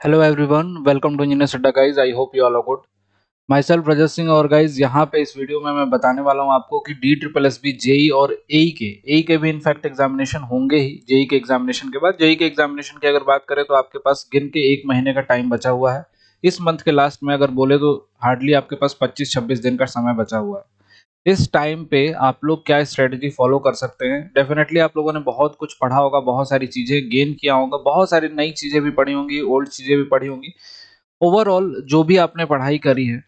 Hello everyone, welcome to engineer Adda guys. I hope you all are good. Myself Rajat Singh. और guys यहाँ पे इस video में मैं बताने वाला हूँ आपको कि D triple S B JE और एई के भी इनफैक्ट एग्जामिनेशन होंगे ही। जेई के एग्जामिनेशन के बाद जेई के एग्जामिनेशन की अगर बात करें तो आपके पास गिन के 1 महीने का टाइम बचा हुआ है। इस मंथ के लास्ट में अगर बोले तो हार्डली आपके पास 25-26 दिन का समय बचा हुआ है। इस टाइम पे आप लोग क्या स्ट्रेटजी फॉलो कर सकते हैं? डेफिनेटली आप लोगों ने बहुत कुछ पढ़ा होगा, बहुत सारी चीजें गेन किया होगा, बहुत सारी नई चीजें भी पढ़ी होंगी, ओल्ड चीजें भी पढ़ी होंगी। ओवरऑल जो भी आपने पढ़ाई करी है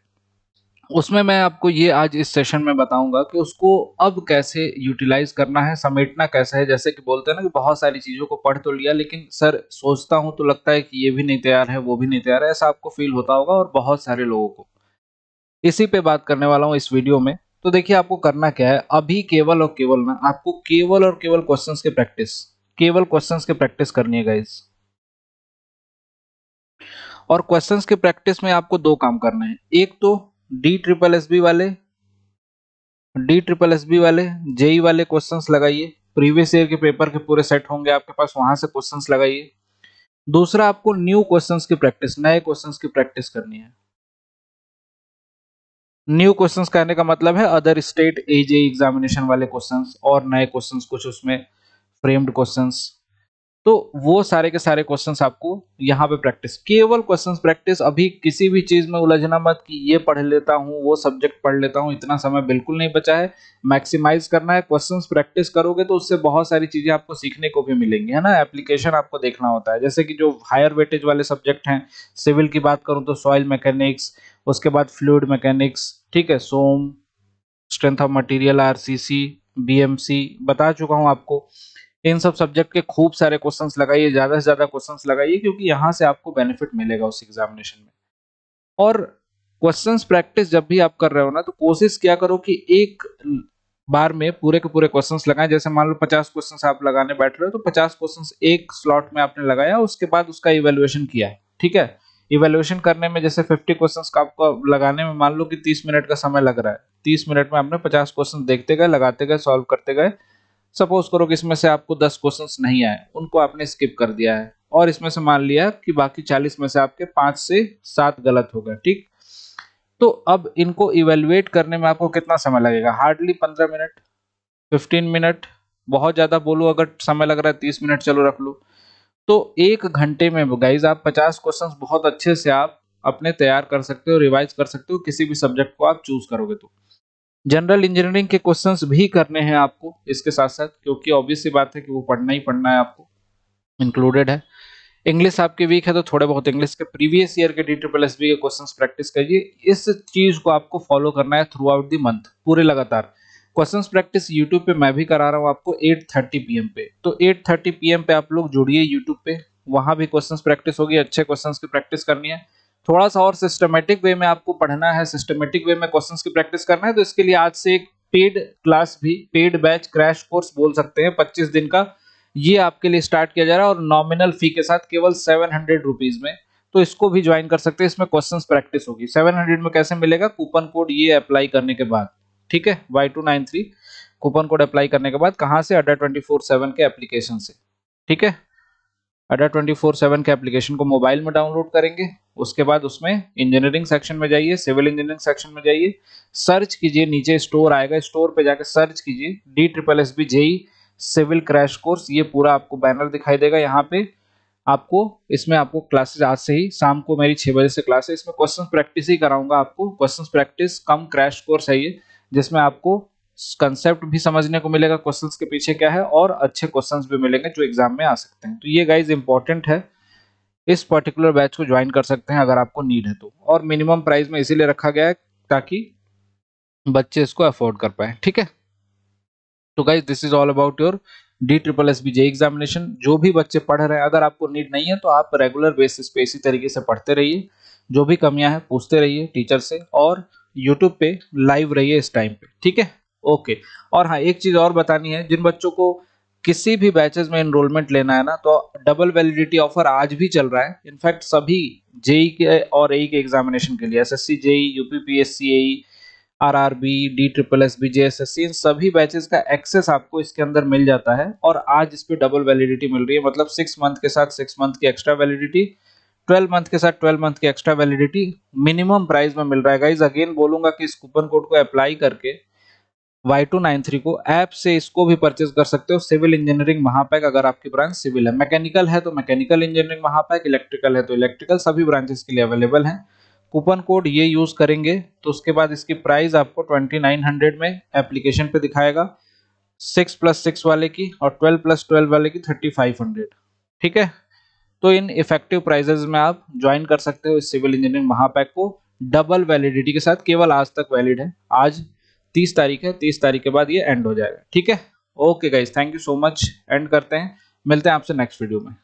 उसमें मैं आपको ये आज इस सेशन में बताऊंगा कि उसको अब कैसे यूटिलाइज करना है, समेटना कैसे है। जैसे कि बोलते हैं ना कि बहुत सारी चीजों को पढ़ तो लिया लेकिन सर सोचता हूं तो लगता है कि ये भी नहीं तैयार है, वो भी नहीं तैयार है। ऐसा आपको फील होता होगा और बहुत सारे लोगों को। इसी पे बात करने वाला हूँ इस वीडियो में। तो देखिए आपको करना क्या है अभी, केवल और केवल ना आपको केवल और केवल क्वेश्चंस की प्रैक्टिस करनी है गाइस। और क्वेश्चंस की प्रैक्टिस में आपको दो काम करने हैं। एक तो डी ट्रिपल एस बी वाले जेई वाले क्वेश्चंस लगाइए। प्रीवियस ईयर के पेपर के पूरे सेट होंगे आपके पास, वहां से क्वेश्चंस लगाइए। दूसरा आपको न्यू क्वेश्चंस की प्रैक्टिस, नए क्वेश्चंस की प्रैक्टिस करनी है। न्यू क्वेश्चंस कहने का मतलब है अदर स्टेट एजेई एग्जामिनेशन वाले क्वेश्चंस और नए क्वेश्चंस कुछ उसमें फ्रेम्ड क्वेश्चंस। तो वो सारे के सारे क्वेश्चंस आपको यहाँ पे प्रैक्टिस, केवल क्वेश्चंस प्रैक्टिस। अभी किसी भी चीज में उलझना मत कि ये पढ़ लेता हूँ, वो सब्जेक्ट पढ़ लेता हूँ, इतना समय बिल्कुल नहीं बचा है। मैक्सिमाइज करना है। क्वेश्चंस प्रैक्टिस करोगे तो उससे बहुत सारी चीजें आपको सीखने को भी मिलेंगी, है ना। एप्लीकेशन आपको देखना होता है। जैसे कि जो हायर वेटेज वाले सब्जेक्ट हैं, सिविल की बात करूँ तो सॉइल मैकेनिक्स, उसके बाद फ्लूइड मैकेनिक्स, ठीक है, SOM, strength of material, RCC, BMC बता चुका हूं आपको। इन सब सब्जेक्ट के खूब सारे क्वेश्चंस लगाइए, ज्यादा से ज्यादा क्वेश्चंस लगाइए, क्योंकि यहां से आपको बेनिफिट मिलेगा उस एग्जामिनेशन में। और क्वेश्चंस प्रैक्टिस जब भी आप कर रहे हो ना तो कोशिश क्या करो कि एक बार में पूरे के पूरे क्वेश्चंस लगाएं। जैसे मान लो 50 क्वेश्चंस आप लगाने बैठ रहे हो तो 50 क्वेश्चंस एक स्लॉट में आपने लगाया, उसके बाद उसका इवेल्युएशन किया है, ठीक है। इवेल्युएशन करने में जैसे 50 क्वेश्चंस का आपको लगाने में मान लो कि 30 मिनट का समय लग रहा है। 30 मिनट में आपने 50 क्वेश्चन देखते गए, लगाते गए, सॉल्व करते गए। सपोज करो कि इसमें से आपको 10 क्वेश्चंस नहीं आए, उनको आपने स्किप कर दिया है, और इसमें से मान लिया कि बाकी 40 में से आपके 5 से 7 गलत हो गए, ठीक। तो अब इनको इवेलुएट करने में आपको कितना समय लगेगा? Hardly 15 minute, 15 minute. बहुत ज्यादा बोलूं अगर समय लग रहा है 30 मिनट, चलो रख लो। तो 1 घंटे में गाइज आप 50 क्वेश्चंस बहुत अच्छे से आप अपने तैयार कर सकते हो, रिवाइज कर सकते हो, किसी भी सब्जेक्ट को आप चूज करोगे तो। जनरल इंजीनियरिंग के क्वेश्चंस भी करने हैं आपको इसके साथ साथ, क्योंकि ऑब्वियस सी बात है कि वो पढ़ना ही पढ़ना है आपको, इंक्लूडेड है। इंग्लिश आपकी वीक है तो थोड़े बहुत इंग्लिश के प्रीवियस ईयर के डी ट्रिपल एस बी के क्वेश्चंस प्रैक्टिस करिए। इस चीज को आपको फॉलो करना है थ्रू आउट द मंथ, पूरे लगातार। क्वेश्चंस प्रैक्टिस यूट्यूब पे मैं भी करा रहा हूँ आपको 8:30 पीएम पे। तो 8:30 पीएम पे आप लोग जुड़िए यूट्यूब पे, वहां भी क्वेश्चंस प्रैक्टिस होगी। अच्छे क्वेश्चंस की प्रैक्टिस करनी है। थोड़ा सा और सिस्टमेटिक वे में आपको पढ़ना है, सिस्टमेटिक वे में क्वेश्चंस की प्रैक्टिस करना है, तो इसके लिए आज से एक पेड क्लास भी, पेड बैच, क्रैश कोर्स बोल सकते हैं, 25 दिन का, ये आपके लिए स्टार्ट किया जा रहा है और नॉमिनल फी के साथ केवल 700 रुपीज में। तो इसको भी ज्वाइन कर सकते हैं। इसमें क्वेश्चंस प्रैक्टिस होगी। 700 में कैसे मिलेगा? कूपन कोड ये अप्लाई करने के बाद, ठीक है, Y293 कूपन कोड अप्लाई करने के बाद। कहां से? अड्डा 24/7 के एप्लीकेशन से, ठीक है। अड्डा 24/7 के एप्लीकेशन को मोबाइल में डाउनलोड करेंगे। उसके बाद उसमें इंजीनियरिंग सेक्शन में जाइए, सिविल इंजीनियरिंग सेक्शन में जाइए, सर्च कीजिए, नीचे स्टोर आएगा, स्टोर पे जाकर सर्च कीजिए D triple S B JE civil crash course. ये पूरा आपको बैनर दिखाई देगा यहाँ पे। आपको इसमें आपको क्लासेस आज से ही, शाम को मेरी 6 बजे से क्लास है। इसमें क्वेश्चन प्रैक्टिस ही कराऊंगा आपको। क्वेश्चन प्रैक्टिस कम क्रैश कोर्स है ये, जिसमें आपको कंसेप्ट भी समझने को मिलेगा, क्वेश्चंस के पीछे क्या है, और अच्छे क्वेश्चंस भी मिलेंगे जो एग्जाम में आ सकते हैं। तो ये गाइज इंपॉर्टेंट है। इस पर्टिकुलर बैच को ज्वाइन कर सकते हैं अगर आपको नीड है तो। और मिनिमम प्राइस में इसीलिए रखा गया है ताकि बच्चे इसको अफोर्ड कर पाए, ठीक है। तो guys this is all about your D triple S B J examination. जो भी बच्चे पढ़ रहे हैं, अगर आपको नीड नहीं है तो आप रेगुलर बेसिस पे इसी तरीके से पढ़ते रहिए। जो भी कमियां हैं पूछते रहिए टीचर से, और यूट्यूब पे लाइव रहिए इस टाइम पे, ठीक है। ओके। और हाँ, एक चीज और बतानी है, जिन बच्चों को किसी भी बैचेस में एनरोलमेंट लेना है ना, तो डबल वैलिडिटी ऑफर आज भी चल रहा है। इनफैक्ट सभी जेई के और एई के एग्जामिनेशन के लिए, SSC JE, UPPSC AE, RRB, D triple S B, JSSC, इन सभी बैचेस का एक्सेस आपको इसके अंदर मिल जाता है। और आज इस पे डबल वैलिडिटी मिल रही है, मतलब 6 मंथ के साथ 6 मंथ की एक्स्ट्रा वैलिडिटी, 12 मंथ के साथ 12 मंथ की एक्स्ट्रा वैलिडिटी मिनिमम प्राइस में मिल रहा है गाइज। अगेन बोलूंगा कि इस कूपन कोड को अप्लाई करके Y293 को ऐप से इसको भी परचेज कर सकते हो। सिविल इंजीनियरिंग महापैक, अगर आपकी ब्रांच सिविल है, मैकेनिकल है तो मैकेनिकल इंजीनियरिंग महापैक, इलेक्ट्रिकल है तो इलेक्ट्रिकल, सभी ब्रांचेस के लिए अवेलेबल है। कूपन कोड ये यूज करेंगे तो उसके बाद इसकी प्राइस आपको 2900 में एप्लीकेशन पे दिखाएगा, 6+6 वाले की और 12+12 वाले की 3500। ठीक है, तो इन इफेक्टिव प्राइजेस में आप ज्वाइन कर सकते हो इस सिविल इंजीनियरिंग महापैक को डबल वैलिडिटी के साथ। केवल आज तक वैलिड है, आज 30 तारीख है, 30 तारीख के बाद ये एंड हो जाएगा। ठीक है, okay guys, thank you so much. And करते हैं, मिलते हैं आपसे नेक्स्ट वीडियो में।